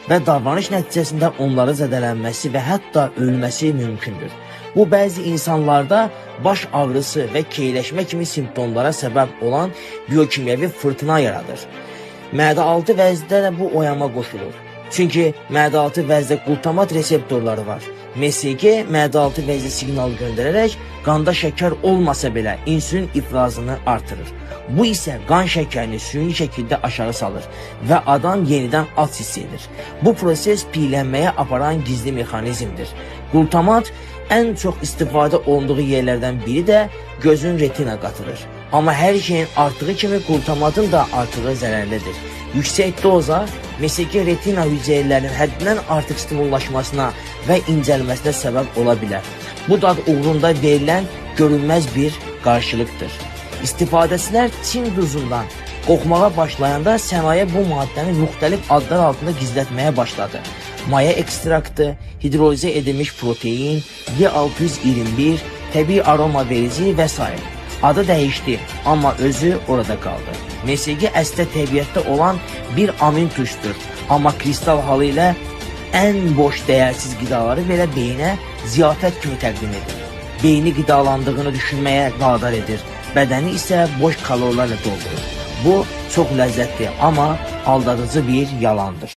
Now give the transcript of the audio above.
və davranış nəticəsində onların zədələnməsi və hətta ölməsi mümkündür. Bu, bəzi insanlarda baş ağrısı və keyləşmə kimi simptomlara səbəb olan biokimyəvi fırtına yaradır. Mədə-altı vəzdə də bu oyanma qoşulur. Çünki mədə-altı vəzdə glutamat reseptorları var. MSG mədə-altı vəzdə siqnal göndərərək qanda şəkər olmasa belə insülin ifrazını artırır. Bu isə qan şəkərini süni şəkildə aşağı salır və adam yenidən aç hiss edir. Bu proses piyələnməyə aparan gizli mexanizmdir. Glutamat ən çox istifadə olunduğu yerlərdən biri də gözün retina qatırır. Amma hər şeyin artığı kimi glutamatın da artığı zərərlidir. Yüksək doza MSG retina hüceyrələrinin həddindən artıq stimullaşmasına və incəlməsinə səbəb ola bilər. Bu da uğrunda verilən görünməz bir qarşılıqdır. İstifadəçilər Çin duzundan qorxmağa başlayanda sənaye bu maddəni müxtəlif adlar altında gizlətməyə başladı. Maya ekstraktı, hidrolizə edilmiş protein, Y621, təbii aroma verici və s. Adı dəyişdi, amma özü orada qaldı. MSG əslində təbiətdə olan bir amin tuşdur, amma kristal halı ilə ən boş dəyərsiz qidaları belə beyinə ziyafət kimi təqdim edir. Beyni qidalandığını düşünməyə vadar edir, bədəni isə boş kalorilərlə doldurur. Bu çox ləzzətli, amma aldadıcı bir yalandır.